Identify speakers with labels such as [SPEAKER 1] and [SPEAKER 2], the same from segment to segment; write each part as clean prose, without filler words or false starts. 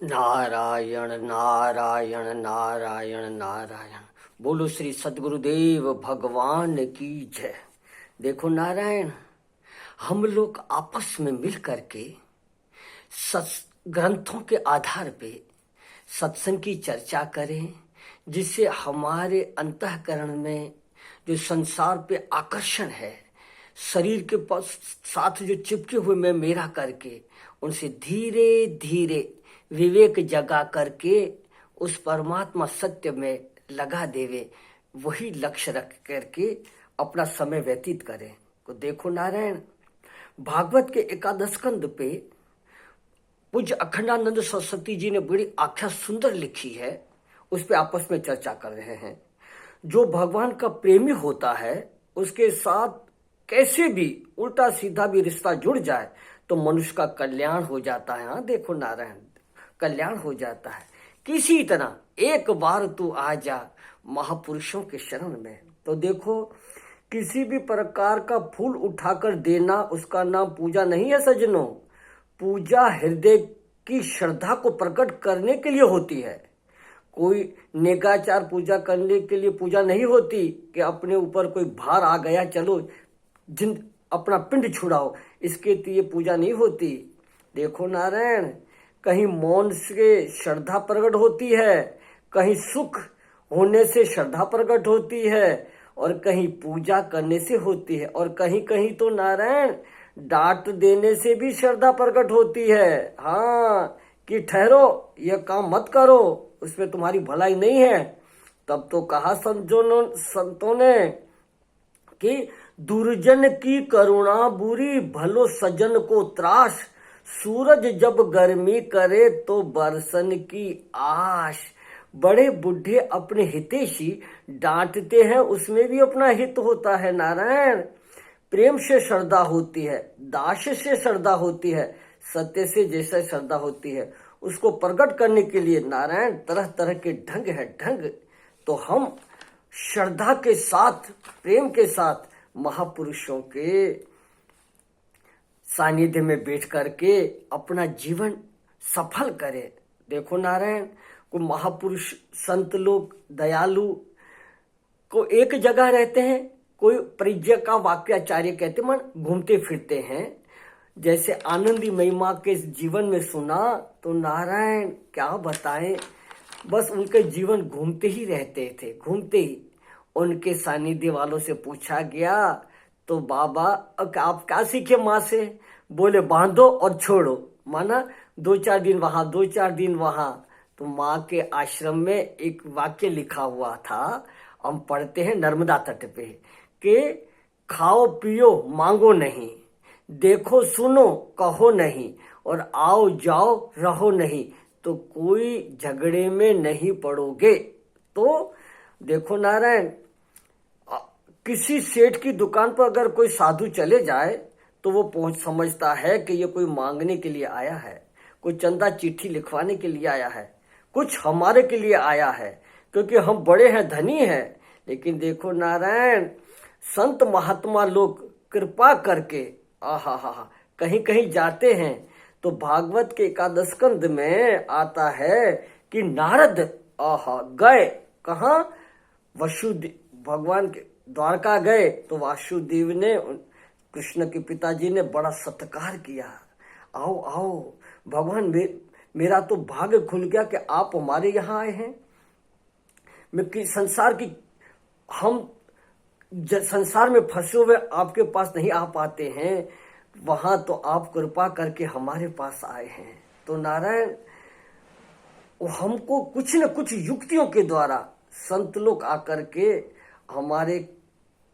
[SPEAKER 1] नारायण नारायण नारायण नारायण। बोलो श्री सद्गुरुदेव भगवान की जय। देखो नारायण, हम लोग आपस में मिल करके ग्रंथों के आधार पे सत्संग की चर्चा करें, जिससे हमारे अंतःकरण में जो संसार पे आकर्षण है, शरीर के साथ जो चिपके हुए मैं मेरा करके उनसे धीरे धीरे विवेक जगा करके उस परमात्मा सत्य में लगा देवे, वही लक्ष्य रख करके अपना समय व्यतीत करें। तो देखो नारायण, भागवत के एकादश स्कंद पे पूज्य अखंडानंद सरस्वती जी ने बड़ी आख्या सुंदर लिखी है, उस पे आपस में चर्चा कर रहे हैं। जो भगवान का प्रेमी होता है उसके साथ कैसे भी उल्टा सीधा भी रिश्ता जुड़ जाए तो मनुष्य का कल्याण हो जाता है। हाँ देखो नारायण, कल्याण हो जाता है। किसी तरह एक बार तू आ जा महापुरुषों के शरण में। तो देखो, किसी भी प्रकार का फूल उठाकर देना उसका नाम पूजा नहीं है सज्जनों। पूजा हृदय की श्रद्धा को प्रकट करने के लिए होती है। कोई नेकाचार पूजा करने के लिए पूजा नहीं होती कि अपने ऊपर कोई भार आ गया चलो जिन अपना पिंड छुड़ाओ, इसके लिए पूजा नहीं होती। देखो नारायण, कहीं मौन से श्रद्धा प्रकट होती है, कहीं सुख होने से श्रद्धा प्रकट होती है, और कहीं पूजा करने से होती है, और कहीं कहीं तो नारायण डांट देने से भी श्रद्धा प्रकट होती है। हाँ, कि ठहरो, यह काम मत करो, उसमें तुम्हारी भलाई नहीं है। तब तो कहा संतों ने कि दुर्जन की करुणा बुरी, भलो सज्जन को त्रास, सूरज जब गर्मी करे तो बरसन की आश। बड़े बुढ़े अपने हितैषी डांटते हैं, उसमें भी अपना हित होता है नारायण। प्रेम से श्रद्धा होती है, दास से श्रद्धा होती है, सत्य से जैसे श्रद्धा होती है, उसको प्रकट करने के लिए नारायण तरह तरह के ढंग है ढंग। तो हम श्रद्धा के साथ, प्रेम के साथ महापुरुषों के सानिध्य में बैठ करके अपना जीवन सफल करें। देखो नारायण, को महापुरुष संत लोग दयालु को एक जगह रहते हैं, कोई परिजय का वाक्याचार्य कहते मन घूमते फिरते हैं। जैसे आनंदी महिमा के जीवन में सुना तो नारायण क्या बताएं, बस उनके जीवन घूमते ही रहते थे, घूमते ही। उनके सानिध्य वालों से पूछा गया तो बाबा आप क्या सीखे माँ से? बोले बांधो और छोड़ो, माना 2-4 दिन वहां 2-4 दिन वहां। तो माँ के आश्रम में एक वाक्य लिखा हुआ था, हम पढ़ते हैं नर्मदा तट पे, कि खाओ पियो मांगो नहीं, देखो सुनो कहो नहीं, और आओ जाओ रहो नहीं, तो कोई झगड़े में नहीं पड़ोगे। तो देखो नारायण, किसी सेठ की दुकान पर अगर कोई साधु चले जाए तो वो समझता है कि ये कोई मांगने के लिए आया है, कोई चंदा चिट्ठी लिखवाने के लिए आया है, कुछ हमारे के लिए आया है, क्योंकि हम बड़े हैं, धनी हैं। लेकिन देखो नारायण, संत महात्मा लोग कृपा करके आहा हा कहीं कहीं जाते हैं तो भागवत के एकादश स्कंद में आता है कि नारद आहा गए कहाँ, वसुदेव भगवान के द्वारका गए तो वासुदेव ने, कृष्ण के पिताजी ने बड़ा सत्कार किया। आओ आओ भगवान, मेरा तो भाग्य खुल गया कि आप हमारे यहाँ आए हैं। मैं संसार की, हम संसार में फंसे हुए आपके पास नहीं आ पाते हैं, वहां तो आप कृपा करके हमारे पास आए हैं। तो नारायण, हमको कुछ न कुछ युक्तियों के द्वारा संत लोग आकर के हमारे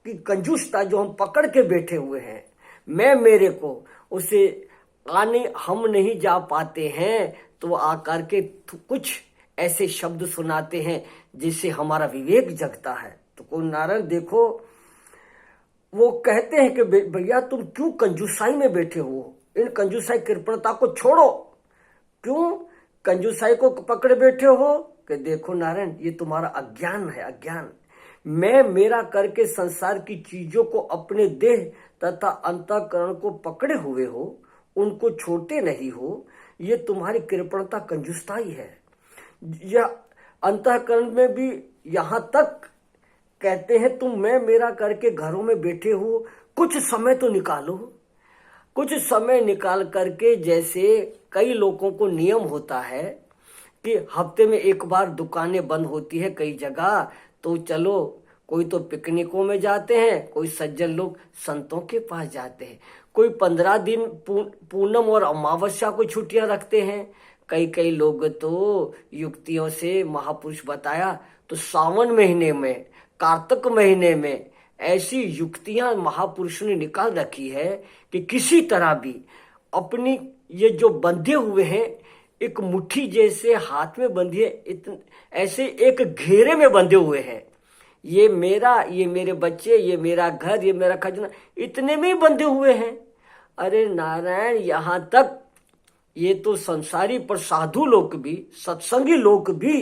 [SPEAKER 1] की कंजूसता जो हम पकड़ के बैठे हुए हैं, मैं मेरे को, उसे आने हम नहीं जा पाते हैं, तो आकर के कुछ ऐसे शब्द सुनाते हैं जिससे हमारा विवेक जगता है। तो को नारायण देखो, वो कहते हैं कि भैया तुम क्यों कंजूसाई में बैठे हो, इन कंजूसाई कृपणता को छोड़ो, क्यों कंजूसाई को पकड़े बैठे हो? कि देखो नारायण, ये तुम्हारा अज्ञान है, अज्ञान। मैं मेरा करके संसार की चीजों को अपने देह तथा अंतःकरण को पकड़े हुए हो, उनको छोड़ते नहीं हो। ये तुम्हारी कृपणता कंजूसताई है। यह अंतःकरण में भी यहाँ तक कहते हैं तुम मैं मेरा करके घरों में बैठे हो, कुछ समय तो निकालो। कुछ समय निकाल करके, जैसे कई लोगों को नियम होता है कि हफ्ते में एक बार दुकानें बंद होती है कई जगह, तो चलो कोई तो पिकनिकों में जाते हैं, कोई सज्जन लोग संतों के पास जाते हैं, कोई 15 दिन पूनम और अमावस्या को छुट्टियां रखते हैं। कई कई लोग तो युक्तियों से महापुरुष बताया तो सावन महीने में, कार्तिक महीने में ऐसी युक्तियां महापुरुषों ने निकाल रखी है कि किसी तरह भी अपनी ये जो बंधे हुए हैं, एक मुट्ठी जैसे हाथ में बंधी है, ऐसे एक घेरे में बंधे हुए हैं। ये मेरा, ये मेरे बच्चे, ये मेरा घर, ये मेरा खजाना, इतने में ही बंधे हुए हैं। अरे नारायण, यहाँ तक ये तो संसारी पर साधु लोग भी, सत्संगी लोग भी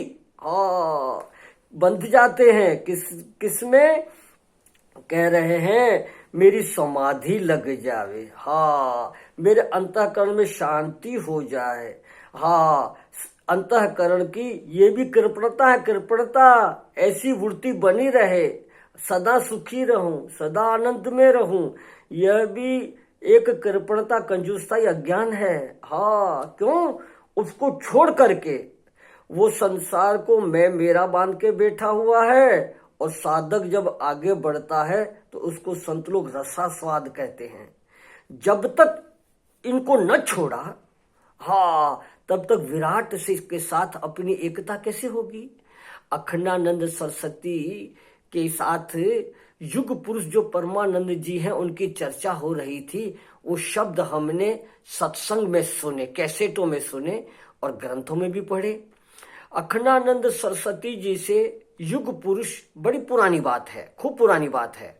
[SPEAKER 1] बंध जाते हैं। किस में कह रहे हैं, मेरी समाधि लग जावे, हाँ मेरे अंतःकरण में शांति हो जाए। हाँ, अंतःकरण की ये भी कृपणता है। कृपणता ऐसी वृत्ति बनी रहे, सदा सुखी रहूं, सदा आनंद में रहूं, यह भी एक कृपणता कंजूसता अज्ञान है। हाँ, क्यों? उसको छोड़ करके वो संसार को मैं मेरा बांध के बैठा हुआ है, और साधक जब आगे बढ़ता है तो उसको संत लोग रसास्वाद कहते हैं। जब तक इनको न छोड़ा, हाँ, तब तक विराट से के साथ अपनी एकता कैसे होगी। अखंडानंद सरस्वती के साथ युग पुरुष जो परमानंद जी हैं, उनकी चर्चा हो रही थी। वो शब्द हमने सत्संग में सुने, कैसेटों में सुने और ग्रंथों में भी पढ़े। अखंडानंद सरस्वती जी से युग पुरुष बड़ी पुरानी बात है, खूब पुरानी बात है।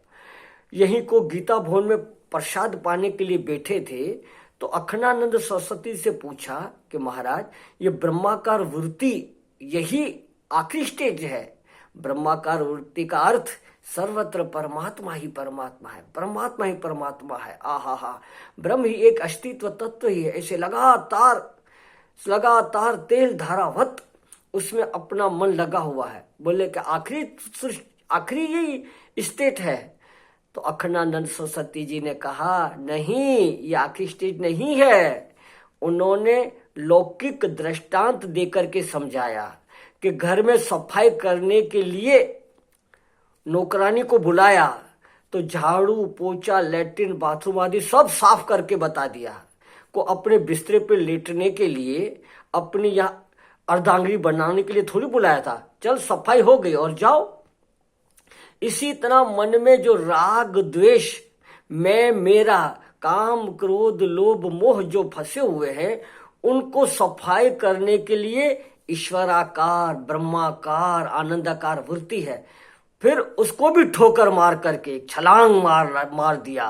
[SPEAKER 1] यहीं को गीता भवन में प्रसाद पाने के लिए बैठे थे, तो अखंडानंद सरस्वती से पूछा कि महाराज, ये ब्रह्माकार वृत्ति यही आखिरी स्टेज है। ब्रह्माकार वृत्ति का अर्थ सर्वत्र परमात्मा ही परमात्मा है, परमात्मा ही परमात्मा है। आहा हा, ब्रह्म ही एक अस्तित्व तत्व ही है। ऐसे लगातार तेल धारावत उसमें अपना मन लगा हुआ है। बोले कि आखिरी यही स्टेट है। तो अखंडानंद सरस्वती जी ने कहा, नहीं, ये आखिरी स्टेज नहीं है। उन्होंने लौकिक दृष्टांत देकर के समझाया कि घर में सफाई करने के लिए नौकरानी को बुलाया तो झाड़ू पोछा लैट्रिन बाथरूम आदि सब साफ करके बता दिया। को अपने बिस्तरे पे लेटने के लिए, अपनी यहाँ अर्धांगिनी बनाने के लिए थोड़ी बुलाया था। चल सफाई हो गई और जाओ। इसी तरह मन में जो राग द्वेष, मैं मेरा, काम क्रोध लोभ मोह जो फंसे हुए हैं, उनको सफाई करने के लिए ईश्वराकार ब्रह्माकार आनंदाकार वृत्ति है। फिर उसको भी ठोकर मार करके छलांग मार दिया।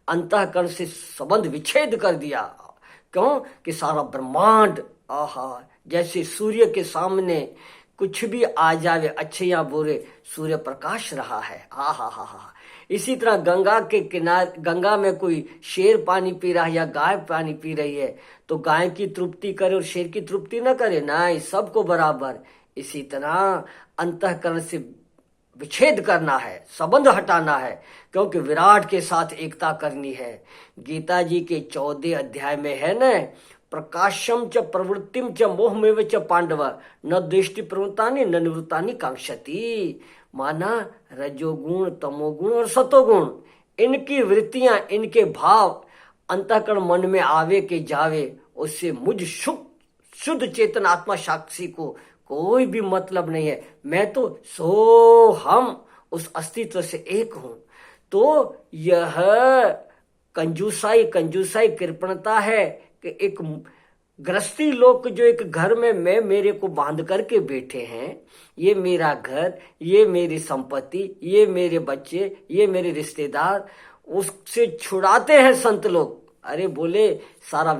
[SPEAKER 1] अंतःकरण से संबंध विच्छेद कर दिया। क्यों? कि सारा ब्रह्मांड आहा, जैसे सूर्य के सामने कुछ भी आ जावे, अच्छे या बुरे, सूर्य प्रकाश रहा है। हा। इसी तरह गंगा के किनारे, गंगा में कोई शेर पानी पी रहा है या गाय पानी पी रही है, तो गाय की तृप्ति करे और शेर की तृप्ति न करे, नहीं, सबको बराबर। इसी तरह अंतःकरण से विच्छेद करना है, संबंध हटाना है, क्योंकि विराट के साथ एकता करनी है। गीता जी के 14 अध्याय में है न, प्रकाशम च प्रवृत्तिम च मोहमेव च पांडव न दृष्टि प्रवृत्तानि न निवृत्तानि कांक्षति। माना रजोगुण तमोगुण और सतोगुण, इनकी वृत्तियां, इनके भाव अंतःकरण मन में आवे के जावे, उससे मुझ शुद्ध चेतन आत्मा साक्षी को कोई भी मतलब नहीं है। मैं तो सो हम उस अस्तित्व से एक हूं। तो यह कंजूसाई कृपणता है कि एक गृहस्थी लोग जो एक घर में मैं मेरे को बांध करके बैठे हैं, ये मेरा घर, ये मेरी संपत्ति, ये मेरे बच्चे, ये मेरे रिश्तेदार, उससे छुड़ाते हैं संत लोग। अरे बोले सारा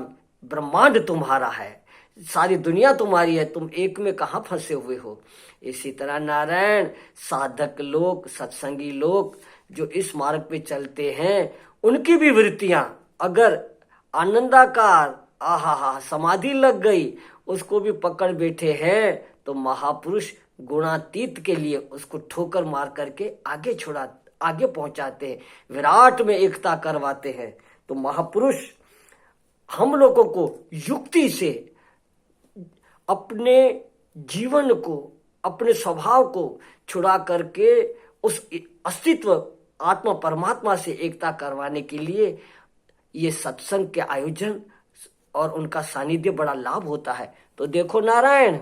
[SPEAKER 1] ब्रह्मांड तुम्हारा है, सारी दुनिया तुम्हारी है, तुम एक में कहाँ फंसे हुए हो। इसी तरह नारायण साधक लोग, सत्संगी लोग जो इस मार्ग पे चलते हैं, उनकी भी वृत्तियां अगर आनंदाकार आहा हा समाधि लग गई, उसको भी पकड़ बैठे हैं। तो महापुरुष गुणातीत के लिए उसको ठोकर मार करके आगे पहुंचाते हैं, विराट में एकता करवाते हैं। तो महापुरुष हम लोगों को युक्ति से अपने जीवन को, अपने स्वभाव को छुड़ा करके उस अस्तित्व आत्मा परमात्मा से एकता करवाने के लिए ये सत्संग के आयोजन और उनका सानिध्य बड़ा लाभ होता है। तो देखो नारायण,